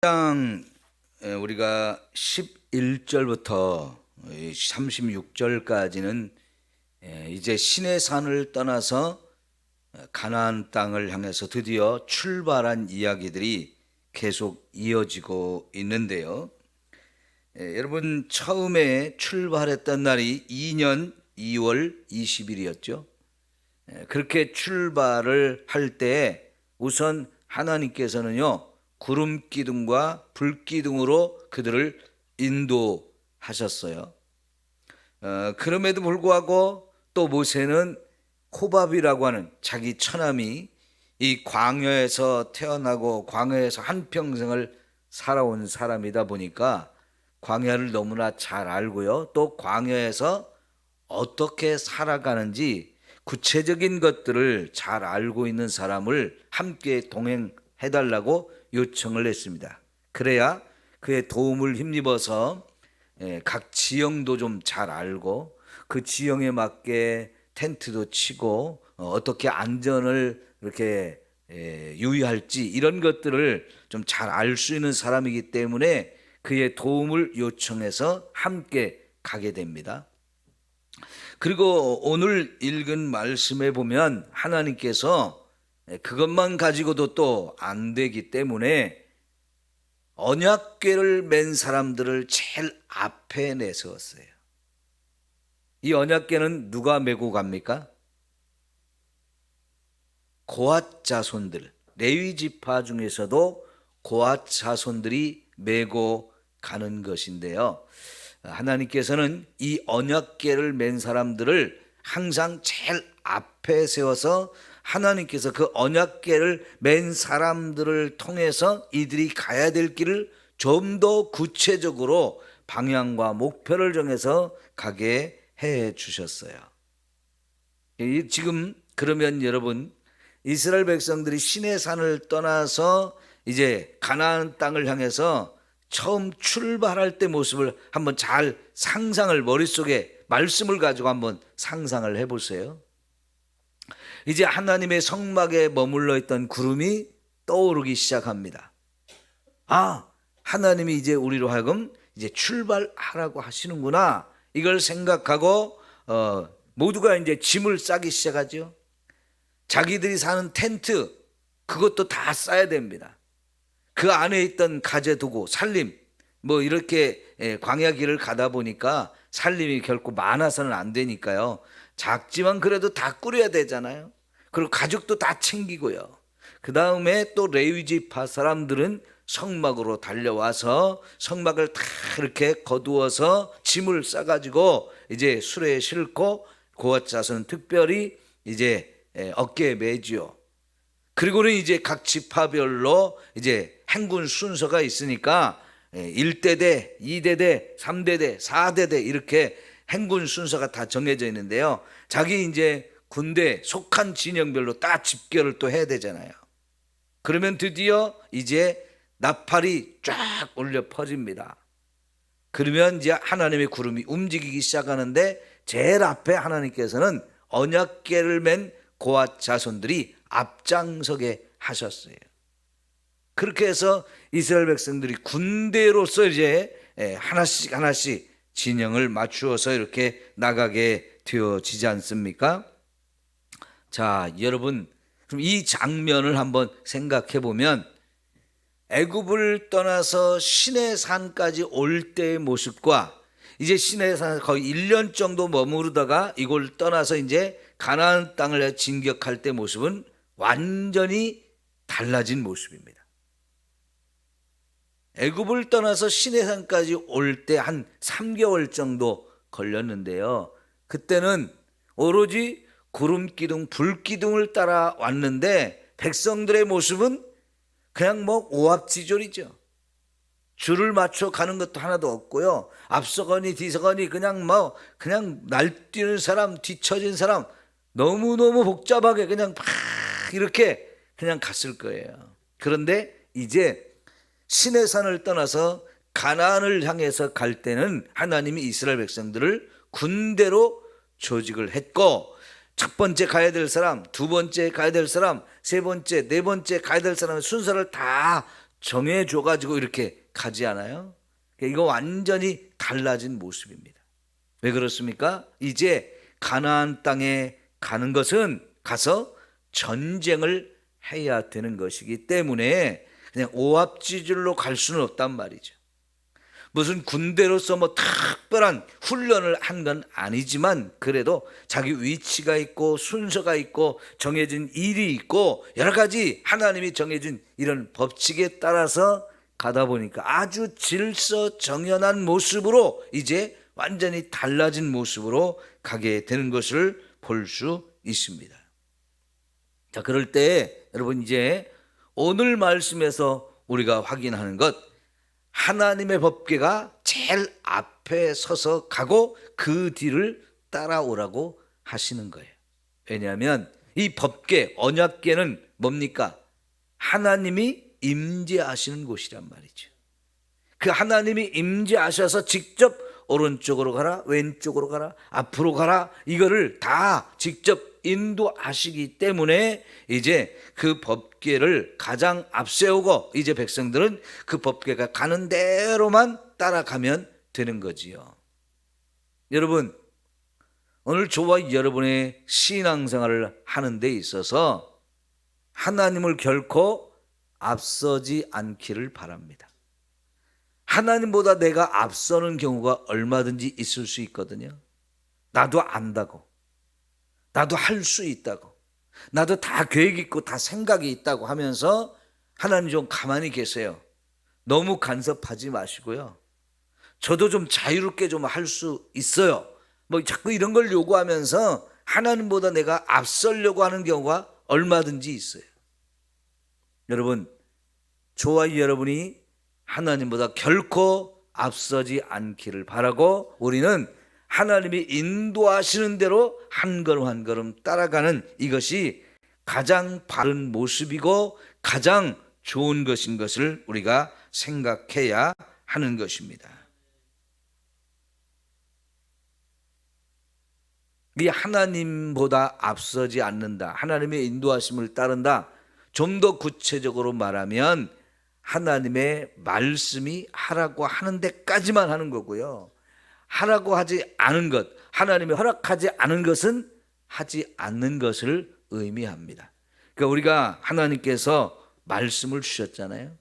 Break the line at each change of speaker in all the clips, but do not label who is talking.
장 우리가 11절부터 36절까지는 이제 시내산을 떠나서 가나안 땅을 향해서 드디어 출발한 이야기들이 계속 이어지고 있는데요. 여러분, 처음에 출발했던 날이 2년 2월 20일이었죠. 그렇게 출발을 할 때 우선 하나님께서는요, 구름 기둥과 불 기둥으로 그들을 인도하셨어요. 그럼에도 불구하고 또 모세는 호밥이라고 하는 자기 처남이 이 광야에서 태어나고 광야에서 한평생을 살아온 사람이다 보니까 광야를 너무나 잘 알고요. 또 광야에서 어떻게 살아가는지 구체적인 것들을 잘 알고 있는 사람을 함께 동행해달라고 요청을 했습니다. 그래야 그의 도움을 힘입어서 각 지형도 좀 잘 알고 그 지형에 맞게 텐트도 치고 어떻게 안전을 이렇게 유의할지 이런 것들을 좀 잘 알 수 있는 사람이기 때문에 그의 도움을 요청해서 함께 가게 됩니다. 그리고 오늘 읽은 말씀에 보면 하나님께서 그것만 가지고도 또 안 되기 때문에 언약궤를 맨 사람들을 제일 앞에 내세웠어요. 이 언약궤는 누가 메고 갑니까? 고앗 자손들, 레위 지파 중에서도 고앗 자손들이 메고 가는 것인데요. 하나님께서는 이 언약궤를 맨 사람들을 항상 제일 앞에 세워서 하나님께서 그 언약궤를 맨 사람들을 통해서 이들이 가야 될 길을 좀 더 구체적으로 방향과 목표를 정해서 가게 해 주셨어요. 지금 그러면 여러분, 이스라엘 백성들이 시내산을 떠나서 이제 가나안 땅을 향해서 처음 출발할 때 모습을 한번 잘 상상을 머릿속에 말씀을 가지고 한번 상상을 해보세요. 이제 하나님의 성막에 머물러 있던 구름이 떠오르기 시작합니다. 하나님이 이제 우리로 하여금 이제 출발하라고 하시는구나, 이걸 생각하고 모두가 이제 짐을 싸기 시작하죠. 자기들이 사는 텐트, 그것도 다 싸야 됩니다. 그 안에 있던 가재도구, 살림, 뭐 이렇게 광야 길을 가다 보니까 살림이 결코 많아서는 안 되니까요. 작지만 그래도 다 꾸려야 되잖아요. 그리고 가죽도 다 챙기고요. 그 다음에 또 레위 지파 사람들은 성막으로 달려와서 성막을 다 이렇게 거두어서 짐을 싸가지고 이제 수레에 싣고 고앗 자손은 특별히 이제 어깨에 매지요. 그리고는 이제 각 지파별로 이제 행군 순서가 있으니까 1대대, 2대대, 3대대, 4대대 이렇게 행군 순서가 다 정해져 있는데요. 자기 이제 군대 속한 진영별로 딱 집결을 또 해야 되잖아요. 그러면 드디어 이제 나팔이 쫙 울려 퍼집니다. 그러면 이제 하나님의 구름이 움직이기 시작하는데 제일 앞에 하나님께서는 언약궤를 맨 고앗 자손들이 앞장서게 하셨어요. 그렇게 해서 이스라엘 백성들이 군대로서 이제 하나씩 하나씩 진영을 맞추어서 이렇게 나가게 되어지지 않습니까? 자, 여러분, 그럼 이 장면을 한번 생각해 보면 애굽을 떠나서 시내산까지 올 때의 모습과 이제 시내산 거의 1년 정도 머무르다가 이걸 떠나서 이제 가나안 땅을 진격할 때 모습은 완전히 달라진 모습입니다. 애굽을 떠나서 시내산까지 올 때 한 3개월 정도 걸렸는데요. 그때는 오로지 구름 기둥, 불 기둥을 따라 왔는데 백성들의 모습은 그냥 뭐 오합지졸이죠. 줄을 맞춰 가는 것도 하나도 없고요. 앞서거니 뒤서거니 그냥 날뛰는 사람, 뒤처진 사람, 너무너무 복잡하게 그냥 막 이렇게 그냥 갔을 거예요. 그런데 이제 시내산을 떠나서 가나안을 향해서 갈 때는 하나님이 이스라엘 백성들을 군대로 조직을 했고, 첫 번째 가야 될 사람, 두 번째 가야 될 사람, 세 번째, 네 번째 가야 될 사람의 순서를 다 정해줘가지고 이렇게 가지 않아요? 이거 완전히 달라진 모습입니다. 왜 그렇습니까? 이제 가나안 땅에 가는 것은 가서 전쟁을 해야 되는 것이기 때문에 그냥 오합지졸로 갈 수는 없단 말이죠. 무슨 군대로서 뭐 특별한 훈련을 한 건 아니지만 그래도 자기 위치가 있고 순서가 있고 정해진 일이 있고 여러 가지 하나님이 정해진 이런 법칙에 따라서 가다 보니까 아주 질서정연한 모습으로 이제 완전히 달라진 모습으로 가게 되는 것을 볼 수 있습니다. 자, 그럴 때 여러분 이제 오늘 말씀에서 우리가 확인하는 것, 하나님의 법궤가 제일 앞에 서서 가고 그 뒤를 따라오라고 하시는 거예요. 왜냐하면 이 법궤, 언약궤는 뭡니까? 하나님이 임재하시는 곳이란 말이죠. 그 하나님이 임재하셔서 직접 오른쪽으로 가라, 왼쪽으로 가라, 앞으로 가라, 이거를 다 직접 인도하시기 때문에 이제 그 법궤를 가장 앞세우고 이제 백성들은 그 법궤가 가는 대로만 따라가면 되는 거지요. 여러분, 오늘 저와 여러분의 신앙생활을 하는 데 있어서 하나님을 결코 앞서지 않기를 바랍니다. 하나님보다 내가 앞서는 경우가 얼마든지 있을 수 있거든요. 나도 안다고, 나도 할 수 있다고, 나도 다 계획 있고 다 생각이 있다고 하면서 하나님 좀 가만히 계세요. 너무 간섭하지 마시고요. 저도 좀 자유롭게 좀 할 수 있어요. 뭐 자꾸 이런 걸 요구하면서 하나님보다 내가 앞서려고 하는 경우가 얼마든지 있어요. 여러분, 저와 여러분이 하나님보다 결코 앞서지 않기를 바라고 우리는 하나님이 인도하시는 대로 한 걸음 한 걸음 따라가는 이것이 가장 바른 모습이고 가장 좋은 것인 것을 우리가 생각해야 하는 것입니다. 이 하나님보다 앞서지 않는다, 하나님의 인도하심을 따른다, 좀 더 구체적으로 말하면 하나님의 말씀이 하라고 하는 데까지만 하는 거고요. 하라고 하지 않은 것, 하나님이 허락하지 않은 것은 하지 않는 것을 의미합니다. 그러니까 우리가 하나님께서 말씀을 주셨잖아요.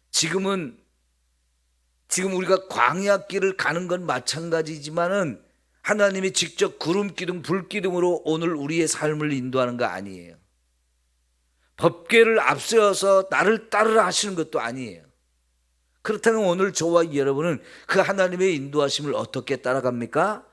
지금 우리가 광야 길을 가는 건 마찬가지지만은 하나님이 직접 구름 기둥, 불 기둥으로 오늘 우리의 삶을 인도하는 거 아니에요. 법궤를 앞세워서 나를 따르라 하시는 것도 아니에요. 그렇다면 오늘 저와 여러분은 그 하나님의 인도하심을 어떻게 따라갑니까?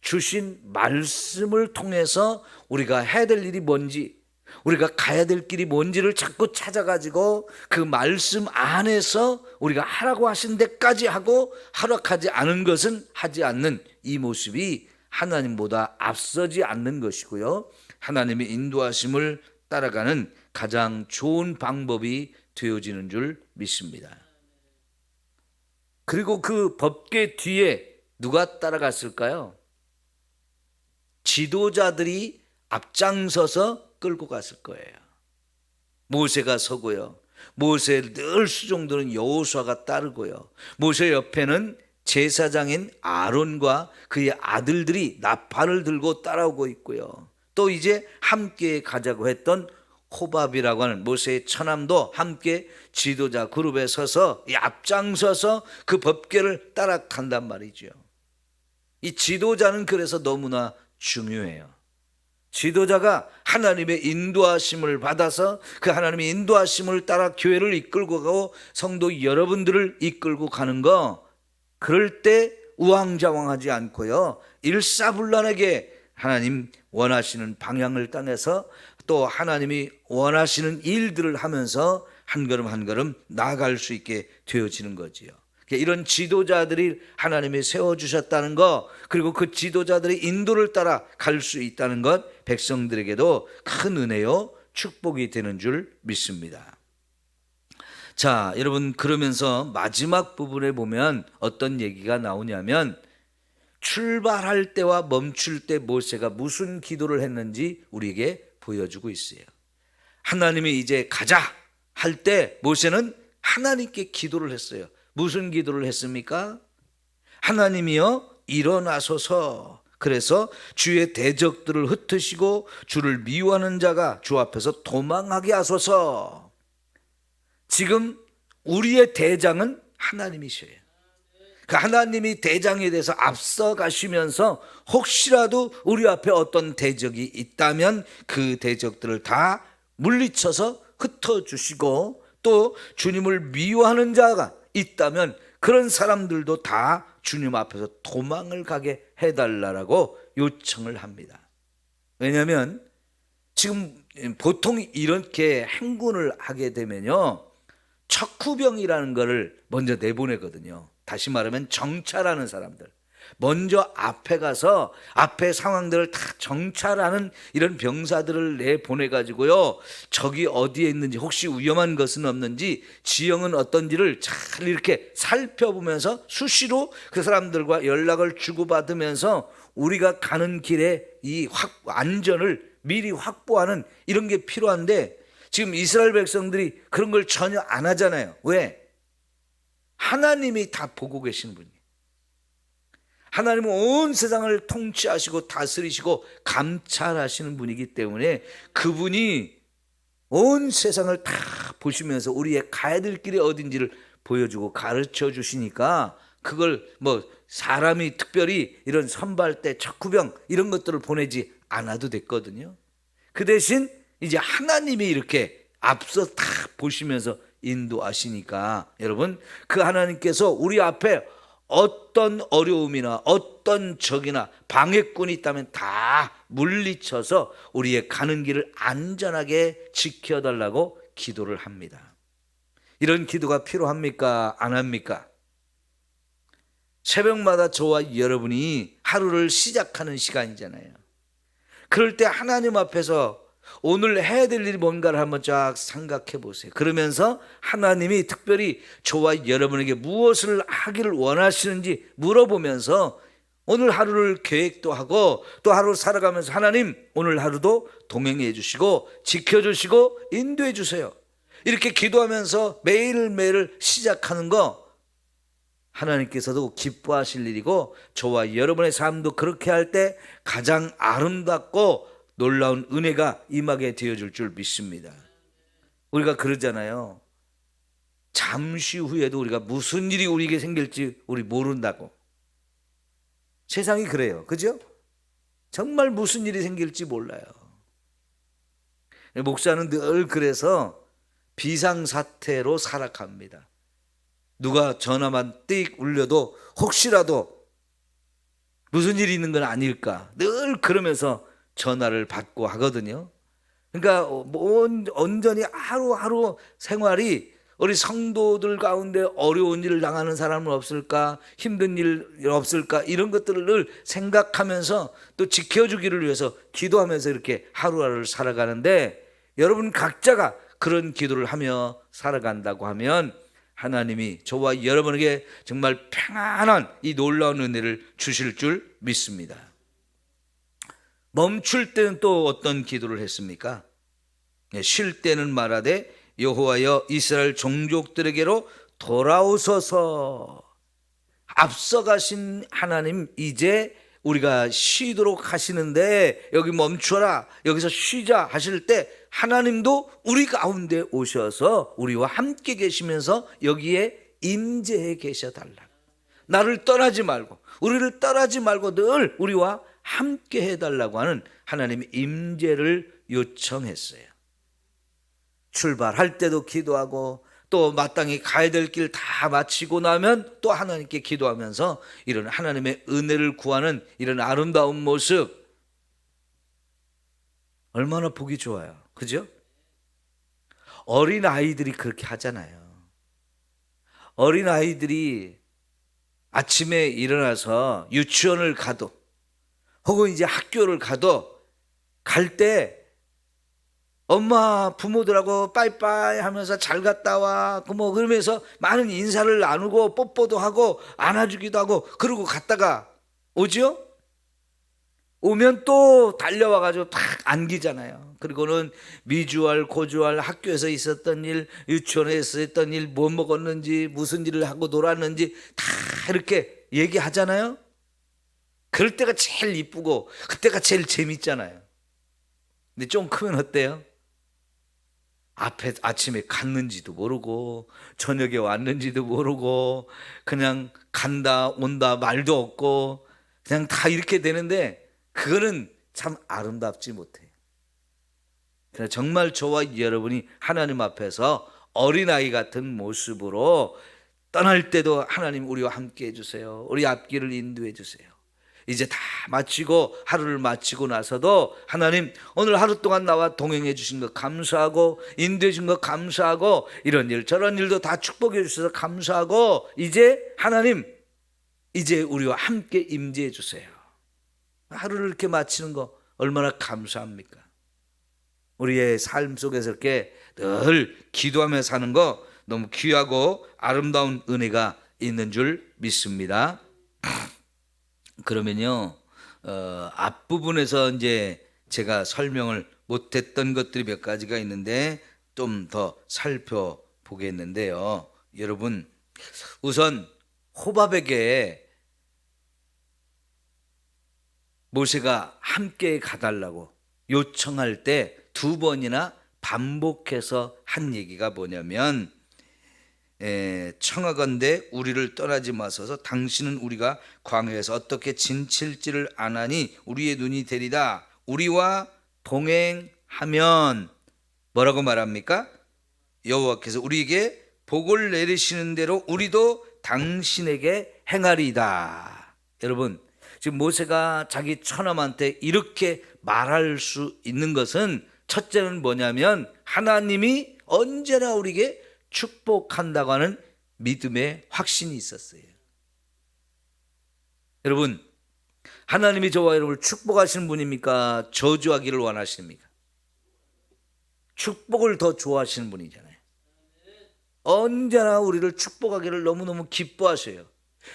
주신 말씀을 통해서 우리가 해야 될 일이 뭔지, 우리가 가야 될 길이 뭔지를 자꾸 찾아가지고 그 말씀 안에서 우리가 하라고 하신 데까지 하고 허락하지 않은 것은 하지 않는 이 모습이 하나님보다 앞서지 않는 것이고요. 하나님의 인도하심을 따라가는 가장 좋은 방법이 되어지는 줄 믿습니다. 그리고 그 법궤 뒤에 누가 따라갔을까요? 지도자들이 앞장서서 끌고 갔을 거예요. 모세가 서고요. 모세 늘 수종들은 여호수아가 따르고요. 모세 옆에는 제사장인 아론과 그의 아들들이 나팔을 들고 따라오고 있고요. 또 이제 함께 가자고 했던 호밥이라고 하는 모세의 처남도 함께 지도자 그룹에 서서 앞장서서 그 법궤를 따라간단 말이죠. 이 지도자는 그래서 너무나 중요해요. 지도자가 하나님의 인도하심을 받아서 그 하나님의 인도하심을 따라 교회를 이끌고 가고 성도 여러분들을 이끌고 가는 거, 그럴 때 우왕좌왕하지 않고요, 일사불란하게 하나님 원하시는 방향을 땅에서 또 하나님이 원하시는 일들을 하면서 한 걸음 한 걸음 나아갈 수 있게 되어지는 거지요. 이런 지도자들이 하나님이 세워주셨다는 것, 그리고 그 지도자들의 인도를 따라 갈 수 있다는 것, 백성들에게도 큰 은혜요 축복이 되는 줄 믿습니다. 자, 여러분, 그러면서 마지막 부분에 보면 어떤 얘기가 나오냐면 출발할 때와 멈출 때 모세가 무슨 기도를 했는지 우리에게 보여주고 있어요. 하나님이 이제 가자 할 때 모세는 하나님께 기도를 했어요. 무슨 기도를 했습니까? 하나님이여 일어나소서. 그래서 주의 대적들을 흩으시고 주를 미워하는 자가 주 앞에서 도망하게 하소서. 지금 우리의 대장은 하나님이셔요. 그 하나님이 대장에 대해서 앞서 가시면서 혹시라도 우리 앞에 어떤 대적이 있다면 그 대적들을 다 물리쳐서 흩어주시고, 또 주님을 미워하는 자가 있다면 그런 사람들도 다 주님 앞에서 도망을 가게 해달라고 요청을 합니다. 왜냐하면 지금 보통 이렇게 행군을 하게 되면요, 척후병이라는 것을 먼저 내보내거든요. 다시 말하면 정찰하는 사람들, 먼저 앞에 가서 앞에 상황들을 다 정찰하는 이런 병사들을 내보내가지고요, 적이 어디에 있는지, 혹시 위험한 것은 없는지, 지형은 어떤지를 잘 이렇게 살펴보면서 수시로 그 사람들과 연락을 주고받으면서 우리가 가는 길에 이 안전을 미리 확보하는 이런 게 필요한데, 지금 이스라엘 백성들이 그런 걸 전혀 안 하잖아요. 왜? 하나님이 다 보고 계시는 분이에요. 하나님은 온 세상을 통치하시고 다스리시고 감찰하시는 분이기 때문에 그분이 온 세상을 다 보시면서 우리의 가야 될 길이 어딘지를 보여주고 가르쳐 주시니까, 그걸 뭐 사람이 특별히 이런 선발대, 척후병 이런 것들을 보내지 않아도 됐거든요. 그 대신 이제 하나님이 이렇게 앞서 다 보시면서 인도하시니까, 여러분, 그 하나님께서 우리 앞에 어떤 어려움이나 어떤 적이나 방해꾼이 있다면 다 물리쳐서 우리의 가는 길을 안전하게 지켜달라고 기도를 합니다. 이런 기도가 필요합니까? 안 합니까? 새벽마다 저와 여러분이 하루를 시작하는 시간이잖아요. 그럴 때 하나님 앞에서 오늘 해야 될 일이 뭔가를 한번 쫙 생각해 보세요. 그러면서 하나님이 특별히 저와 여러분에게 무엇을 하기를 원하시는지 물어보면서 오늘 하루를 계획도 하고, 또 하루 살아가면서 하나님 오늘 하루도 동행해 주시고 지켜주시고 인도해 주세요. 이렇게 기도하면서 매일매일 시작하는 거 하나님께서도 기뻐하실 일이고, 저와 여러분의 삶도 그렇게 할 때 가장 아름답고 놀라운 은혜가 임하게 되어줄 줄 믿습니다. 우리가 그러잖아요. 잠시 후에도 우리가 무슨 일이 우리에게 생길지 우리 모른다고. 세상이 그래요. 그죠? 정말 무슨 일이 생길지 몰라요. 목사는 늘 그래서 비상사태로 살아갑니다. 누가 전화만 띡 울려도 혹시라도 무슨 일이 있는 건 아닐까 늘 그러면서 전화를 받고 하거든요. 그러니까 온전히 하루하루 생활이 우리 성도들 가운데 어려운 일을 당하는 사람은 없을까, 힘든 일 없을까, 이런 것들을 늘 생각하면서 또 지켜주기를 위해서 기도하면서 이렇게 하루하루를 살아가는데, 여러분 각자가 그런 기도를 하며 살아간다고 하면 하나님이 저와 여러분에게 정말 평안한 이 놀라운 은혜를 주실 줄 믿습니다. 멈출 때는 또 어떤 기도를 했습니까? 쉴 때는 말하되 여호와여 이스라엘 종족들에게로 돌아오소서. 앞서가신 하나님, 이제 우리가 쉬도록 하시는데 여기 멈춰라, 여기서 쉬자 하실 때 하나님도 우리 가운데 오셔서 우리와 함께 계시면서 여기에 임재해 계셔달라. 나를 떠나지 말고, 우리를 떠나지 말고 늘 우리와 함께 해달라고 하는 하나님의 임재를 요청했어요. 출발할 때도 기도하고, 또 마땅히 가야 될 길 다 마치고 나면 또 하나님께 기도하면서 이런 하나님의 은혜를 구하는 이런 아름다운 모습, 얼마나 보기 좋아요. 그죠? 어린 아이들이 그렇게 하잖아요. 어린 아이들이 아침에 일어나서 유치원을 가도 혹은 이제 학교를 가도 갈 때 엄마 부모들하고 빠이빠이 하면서 잘 갔다 와 그러면서 많은 인사를 나누고 뽀뽀도 하고 안아주기도 하고 그러고 갔다가 오죠? 오면 또 달려와가지고 탁 안기잖아요. 그리고는 미주알 고주알 학교에서 있었던 일, 유치원에서 했던 일, 뭐 먹었는지, 무슨 일을 하고 놀았는지 다 이렇게 얘기하잖아요. 그럴 때가 제일 이쁘고 그때가 제일 재밌잖아요. 근데 좀 크면 어때요? 앞에 아침에 갔는지도 모르고 저녁에 왔는지도 모르고 그냥 간다 온다 말도 없고 그냥 다 이렇게 되는데 그거는 참 아름답지 못해요. 그래서 정말 저와 여러분이 하나님 앞에서 어린아이 같은 모습으로 떠날 때도 하나님 우리와 함께 해주세요. 우리 앞길을 인도해 주세요. 이제 다 마치고 하루를 마치고 나서도 하나님 오늘 하루 동안 나와 동행해 주신 것 감사하고 인도해 준 것 감사하고 이런 일 저런 일도 다 축복해 주셔서 감사하고 이제 하나님 이제 우리와 함께 임재해 주세요. 하루를 이렇게 마치는 거 얼마나 감사합니까? 우리의 삶 속에서 이렇게 늘 기도하며 사는 거 너무 귀하고 아름다운 은혜가 있는 줄 믿습니다. 그러면요, 앞부분에서 이제 제가 설명을 못했던 것들이 몇 가지가 있는데 좀 더 살펴보겠는데요. 여러분, 우선 호밥에게 모세가 함께 가달라고 요청할 때 2번이나 반복해서 한 얘기가 뭐냐면 청하건대 우리를 떠나지 마소서 당신은 우리가 광야에서 어떻게 진칠지를 아나니 우리의 눈이 되리다. 우리와 동행하면 뭐라고 말합니까? 여호와께서 우리에게 복을 내리시는 대로 우리도 당신에게 행하리이다. 여러분 지금 모세가 자기 처남한테 이렇게 말할 수 있는 것은 첫째는 뭐냐면 하나님이 언제나 우리에게 축복한다고 하는 믿음의 확신이 있었어요. 여러분 하나님이 저와 여러분을 축복하시는 분입니까? 저주하기를 원하십니까? 축복을 더 좋아하시는 분이잖아요. 언제나 우리를 축복하기를 너무너무 기뻐하셔요.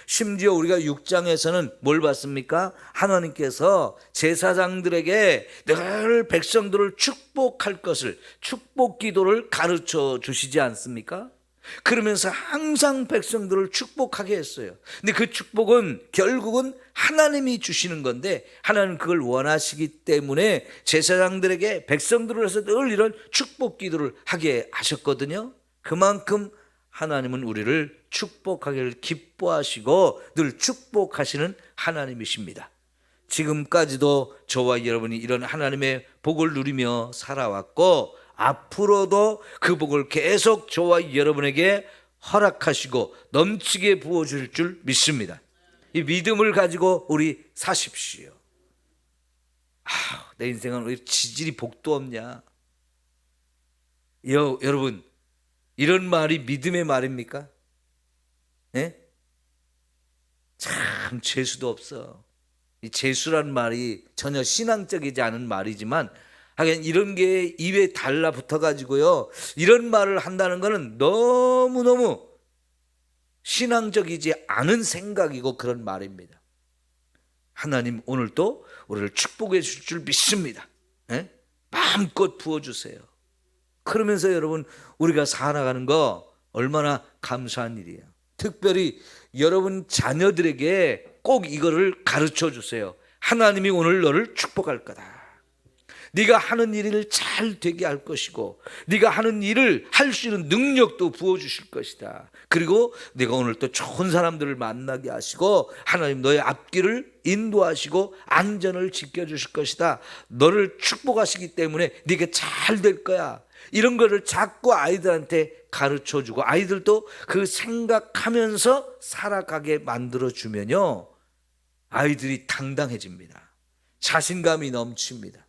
심지어 우리가 6장에서는 뭘 봤습니까? 하나님께서 제사장들에게 늘 백성들을 축복할 것을 축복 기도를 가르쳐 주시지 않습니까? 그러면서 항상 백성들을 축복하게 했어요. 근데 그 축복은 결국은 하나님이 주시는 건데 하나님은 그걸 원하시기 때문에 제사장들에게 백성들을 해서 늘 이런 축복 기도를 하게 하셨거든요. 그만큼 하나님은 우리를 축복하기를 기뻐하시고 늘 축복하시는 하나님이십니다. 지금까지도 저와 여러분이 이런 하나님의 복을 누리며 살아왔고 앞으로도 그 복을 계속 저와 여러분에게 허락하시고 넘치게 부어주실 줄 믿습니다. 이 믿음을 가지고 우리 사십시오. 내 인생은 왜 지질이 복도 없냐? 여러분 이런 말이 믿음의 말입니까? 예? 참 재수도 없어. 이 재수란 말이 전혀 신앙적이지 않은 말이지만 하긴 이런 게 입에 달라붙어 가지고요 이런 말을 한다는 것은 너무너무 신앙적이지 않은 생각이고 그런 말입니다. 하나님 오늘도 우리를 축복해 줄 줄 믿습니다. 예? 마음껏 부어주세요. 그러면서 여러분 우리가 살아가는 거 얼마나 감사한 일이에요. 특별히 여러분 자녀들에게 꼭 이거를 가르쳐 주세요. 하나님이 오늘 너를 축복할 거다. 네가 하는 일을 잘 되게 할 것이고 네가 하는 일을 할 수 있는 능력도 부어주실 것이다. 그리고 네가 오늘 또 좋은 사람들을 만나게 하시고 하나님 너의 앞길을 인도하시고 안전을 지켜주실 것이다. 너를 축복하시기 때문에 네가 잘 될 거야. 이런 거를 자꾸 아이들한테 가르쳐주고 아이들도 그 생각하면서 살아가게 만들어주면요 아이들이 당당해집니다. 자신감이 넘칩니다.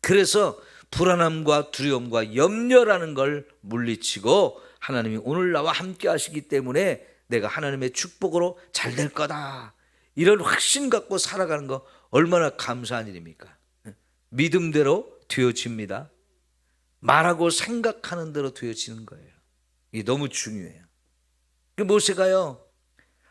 그래서 불안함과 두려움과 염려라는 걸 물리치고 하나님이 오늘 나와 함께 하시기 때문에 내가 하나님의 축복으로 잘 될 거다. 이런 확신 갖고 살아가는 거 얼마나 감사한 일입니까? 믿음대로 되어집니다. 말하고 생각하는 대로 되어지는 거예요. 이게 너무 중요해요. 모세가요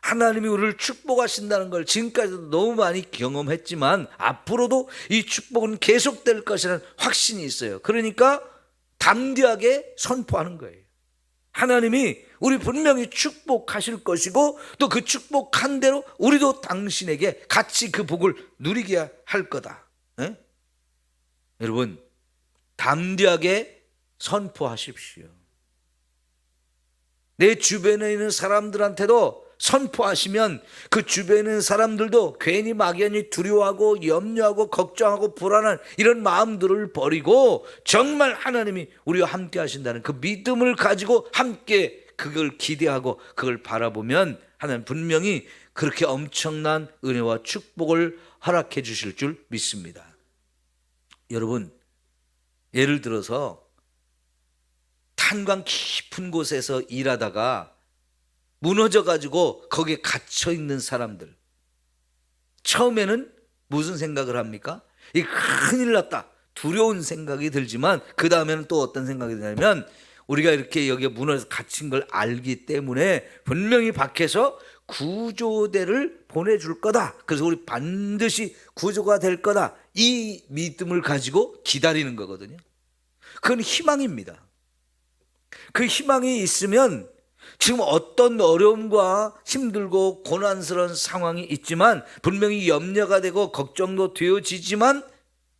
하나님이 우리를 축복하신다는 걸 지금까지도 너무 많이 경험했지만 앞으로도 이 축복은 계속될 것이라는 확신이 있어요. 그러니까 담대하게 선포하는 거예요. 하나님이 우리 분명히 축복하실 것이고 또 그 축복한 대로 우리도 당신에게 같이 그 복을 누리게 할 거다. 네? 여러분, 담대하게 선포하십시오. 내 주변에 있는 사람들한테도 선포하시면 그 주변에 있는 사람들도 괜히 막연히 두려워하고 염려하고 걱정하고 불안한 이런 마음들을 버리고 정말 하나님이 우리와 함께 하신다는 그 믿음을 가지고 함께 그걸 기대하고 그걸 바라보면 하나님 분명히 그렇게 엄청난 은혜와 축복을 허락해 주실 줄 믿습니다. 여러분, 예를 들어서 탄광 깊은 곳에서 일하다가 무너져가지고 거기에 갇혀있는 사람들, 처음에는 무슨 생각을 합니까? 이 큰일 났다, 두려운 생각이 들지만 그 다음에는 또 어떤 생각이 드냐면 우리가 이렇게 여기에 무너져서 갇힌 걸 알기 때문에 분명히 밖에서 구조대를 보내줄 거다, 그래서 우리 반드시 구조가 될 거다, 이 믿음을 가지고 기다리는 거거든요. 그건 희망입니다. 그 희망이 있으면 지금 어떤 어려움과 힘들고 고난스러운 상황이 있지만 분명히 염려가 되고 걱정도 되어지지만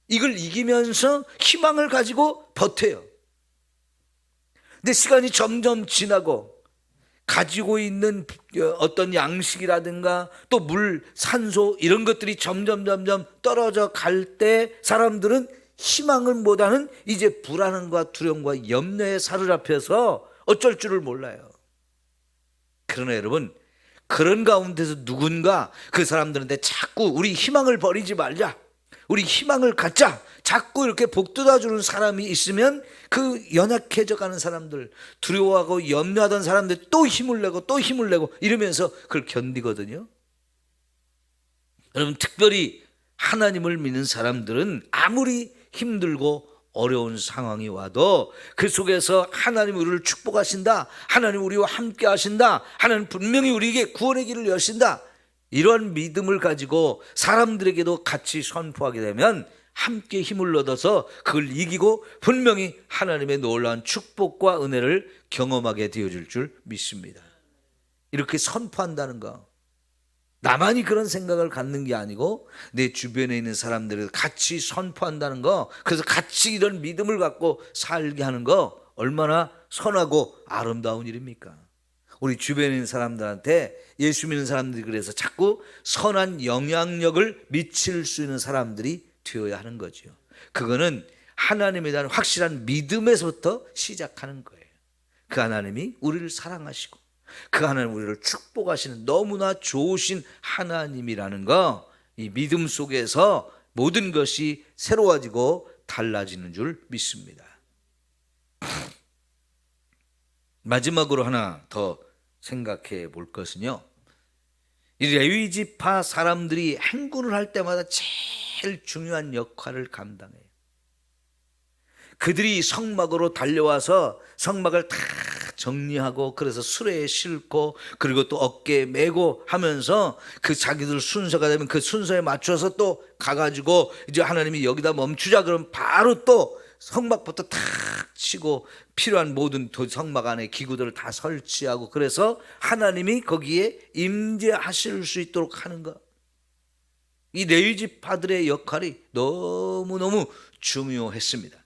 이걸 이기면서 희망을 가지고 버텨요. 근데 시간이 점점 지나고 가지고 있는 어떤 양식이라든가 또 물, 산소 이런 것들이 점점 떨어져 갈 때 사람들은 희망을 못하는 이제 불안함과 두려움과 염려에 사로잡혀서 어쩔 줄을 몰라요. 그러나 여러분, 그런 가운데서 누군가 그 사람들한테 자꾸 우리 희망을 버리지 말자, 우리 희망을 갖자, 자꾸 이렇게 복돋아주는 사람이 있으면 그 연약해져 가는 사람들, 두려워하고 염려하던 사람들 또 힘을 내고 이러면서 그걸 견디거든요. 여러분, 특별히 하나님을 믿는 사람들은 아무리 힘들고 어려운 상황이 와도 그 속에서 하나님 우리를 축복하신다, 하나님 우리와 함께 하신다, 하나님 분명히 우리에게 구원의 길을 여신다, 이런 믿음을 가지고 사람들에게도 같이 선포하게 되면 함께 힘을 얻어서 그걸 이기고 분명히 하나님의 놀라운 축복과 은혜를 경험하게 되어질 줄 믿습니다. 이렇게 선포한다는 거, 나만이 그런 생각을 갖는 게 아니고 내 주변에 있는 사람들을 같이 선포한다는 거, 그래서 같이 이런 믿음을 갖고 살게 하는 거 얼마나 선하고 아름다운 일입니까? 우리 주변에 있는 사람들한테, 예수 믿는 사람들이 그래서 자꾸 선한 영향력을 미칠 수 있는 사람들이 되어야 하는 거죠. 그거는 하나님에 대한 확실한 믿음에서부터 시작하는 거예요. 그 하나님이 우리를 사랑하시고 그 하나님 우리를 축복하시는 너무나 좋으신 하나님이라는 거, 이 믿음 속에서 모든 것이 새로워지고 달라지는 줄 믿습니다. 마지막으로 하나 더 생각해 볼 것은요, 이 레위 지파 사람들이 행군을 할 때마다 제일 중요한 역할을 감당해요. 그들이 성막으로 달려와서 성막을 다 정리하고 그래서 수레에 싣고 그리고 또 어깨에 메고 하면서 그 자기들 순서가 되면 그 순서에 맞춰서 또 가가지고 이제 하나님이 여기다 멈추자 그러면 바로 또 성막부터 탁 치고 필요한 모든 성막 안에 기구들을 다 설치하고 그래서 하나님이 거기에 임재하실 수 있도록 하는 것, 이 레위 지파들의 역할이 너무너무 중요했습니다.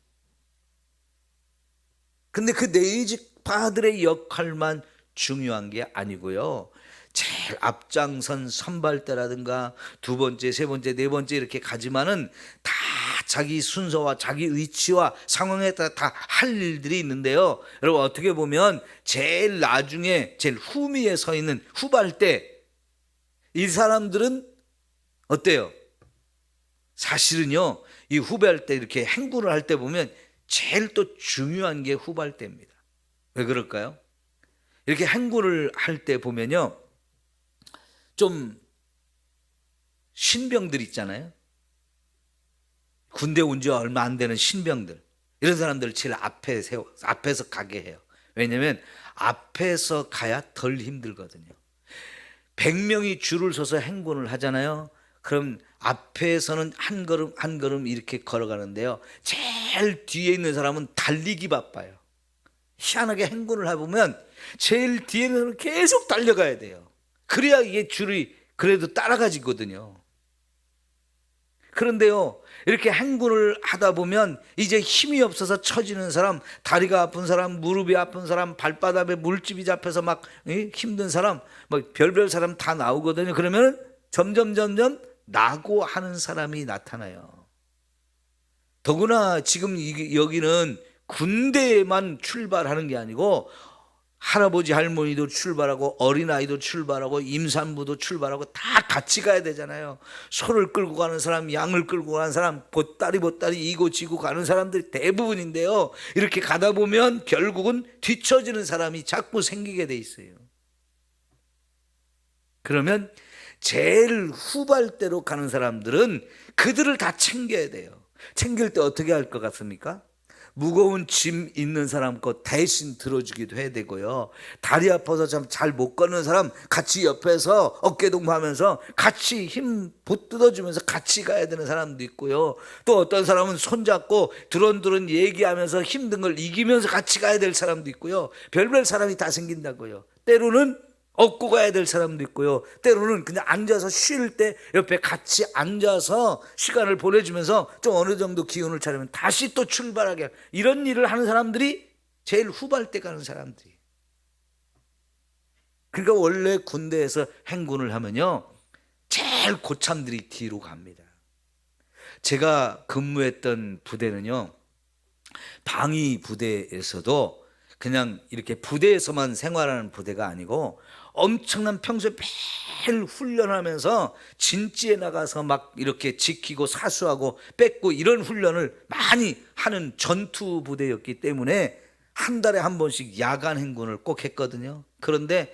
근데 그 레위 지파들의 역할만 중요한 게 아니고요, 제일 앞장선 선발대라든가 두 번째, 세 번째, 네 번째 이렇게 가지만은 다 자기 순서와 자기 위치와 상황에 따라 다 할 일들이 있는데요, 여러분 어떻게 보면 제일 나중에 제일 후미에 서 있는 후발대, 이 사람들은 어때요? 사실은요, 이 후발대 이렇게 행군을 할 때 보면 제일 또 중요한 게 후발대입니다. 왜 그럴까요? 이렇게 행군을 할 때 보면요, 좀 신병들 있잖아요. 군대 온 지 얼마 안 되는 신병들, 이런 사람들을 제일 앞에서 가게 해요. 왜냐하면 앞에서 가야 덜 힘들거든요. 100명이 줄을 서서 행군을 하잖아요. 그럼 앞에서는 한 걸음 한 걸음 이렇게 걸어가는데요, 제일 뒤에 있는 사람은 달리기 바빠요. 희한하게 행군을 해보면 제일 뒤에 있는 사람은 계속 달려가야 돼요. 그래야 이게 줄이 그래도 따라가지거든요. 그런데요, 이렇게 행군을 하다 보면 이제 힘이 없어서 처지는 사람, 다리가 아픈 사람, 무릎이 아픈 사람, 발바닥에 물집이 잡혀서 막 힘든 사람, 뭐 별별 사람 다 나오거든요. 그러면 점점 나고 하는 사람이 나타나요. 더구나 지금 여기는 군대만 출발하는 게 아니고 할아버지 할머니도 출발하고 어린아이도 출발하고 임산부도 출발하고 다 같이 가야 되잖아요. 소를 끌고 가는 사람, 양을 끌고 가는 사람, 보따리 이고 지고 가는 사람들이 대부분인데요, 이렇게 가다 보면 결국은 뒤처지는 사람이 자꾸 생기게 돼 있어요. 그러면 제일 후발대로 가는 사람들은 그들을 다 챙겨야 돼요. 챙길 때 어떻게 할 것 같습니까? 무거운 짐 있는 사람 거 대신 들어주기도 해야 되고요, 다리 아파서 참 잘 못 걷는 사람 같이 옆에서 어깨 동무하면서 같이 힘 보뜯어주면서 같이 가야 되는 사람도 있고요, 또 어떤 사람은 손잡고 두런두런 얘기하면서 힘든 걸 이기면서 같이 가야 될 사람도 있고요, 별별 사람이 다 생긴다고요. 때로는 업고 가야 될 사람도 있고요, 때로는 그냥 앉아서 쉴 때 옆에 같이 앉아서 시간을 보내주면서 좀 어느 정도 기운을 차리면 다시 또 출발하게, 이런 일을 하는 사람들이 제일 후발대 가는 사람들이. 그러니까 원래 군대에서 행군을 하면요, 제일 고참들이 뒤로 갑니다. 제가 근무했던 부대는요, 방위 부대에서도 그냥 이렇게 부대에서만 생활하는 부대가 아니고 엄청난 평소에 매일 훈련하면서 진지에 나가서 막 이렇게 지키고 사수하고 뺏고 이런 훈련을 많이 하는 전투 부대였기 때문에 한 달에 한 번씩 야간 행군을 꼭 했거든요. 그런데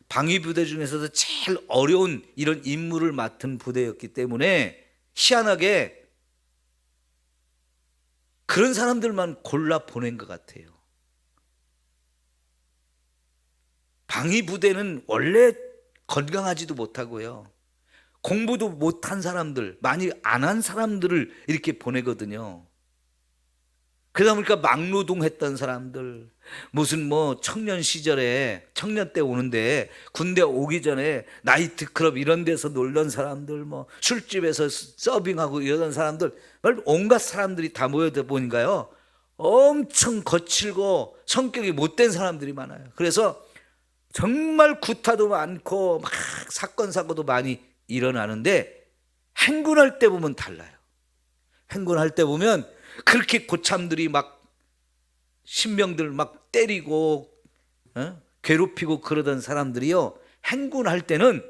방위 부대 중에서도 제일 어려운 이런 임무를 맡은 부대였기 때문에 희한하게 그런 사람들만 골라 보낸 것 같아요. 방위 부대는 원래 건강하지도 못하고요, 공부도 못한 사람들, 많이 안 한 사람들을 이렇게 보내거든요. 그러다 보니까 막노동했던 사람들, 무슨 뭐 청년 시절에 청년 때 오는데 군대 오기 전에 나이트클럽 이런 데서 놀던 사람들, 뭐 술집에서 서빙하고 이러던 사람들, 온갖 사람들이 다 모여다 보니까요, 엄청 거칠고 성격이 못된 사람들이 많아요. 그래서 정말 구타도 많고 막 사건 사고도 많이 일어나는데 행군할 때 보면 달라요. 행군할 때 보면 그렇게 고참들이 막 신병들 막 때리고 괴롭히고 그러던 사람들이요, 행군할 때는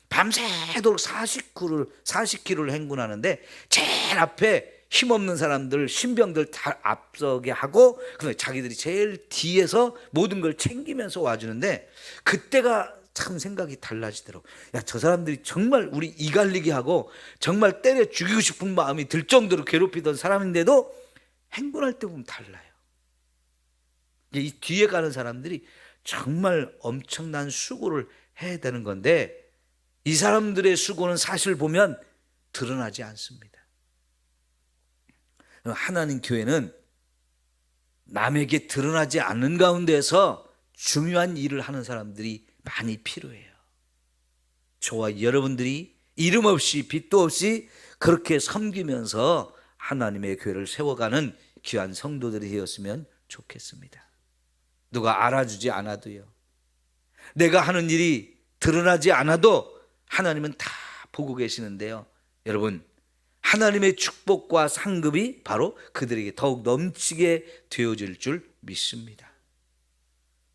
밤새도록 40km를 행군하는데 제일 앞에 힘없는 사람들, 신병들 다 앞서게 하고, 그다음에 자기들이 제일 뒤에서 모든 걸 챙기면서 와주는데, 그때가 참 생각이 달라지더라고. 야, 저 사람들이 정말 우리 이갈리게 하고 정말 때려 죽이고 싶은 마음이 들 정도로 괴롭히던 사람인데도 행군할 때 보면 달라요. 이 뒤에 가는 사람들이 정말 엄청난 수고를 해야 되는 건데, 이 사람들의 수고는 사실 보면 드러나지 않습니다. 하나님 교회는 남에게 드러나지 않는 가운데서 중요한 일을 하는 사람들이 많이 필요해요. 저와 여러분들이 이름 없이 빛도 없이 그렇게 섬기면서 하나님의 교회를 세워가는 귀한 성도들이 되었으면 좋겠습니다. 누가 알아주지 않아도요, 내가 하는 일이 드러나지 않아도 하나님은 다 보고 계시는데요, 여러분, 하나님의 축복과 상급이 바로 그들에게 더욱 넘치게 되어질 줄 믿습니다.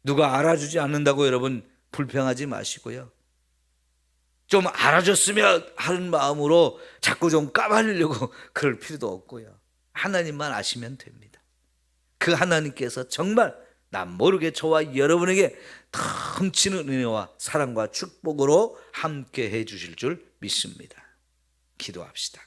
누가 알아주지 않는다고 여러분 불평하지 마시고요, 좀 알아줬으면 하는 마음으로 자꾸 좀 까발리려고 그럴 필요도 없고요, 하나님만 아시면 됩니다. 그 하나님께서 정말 남 모르게 저와 여러분에게 넘치는 은혜와 사랑과 축복으로 함께 해 주실 줄 믿습니다. 기도합시다.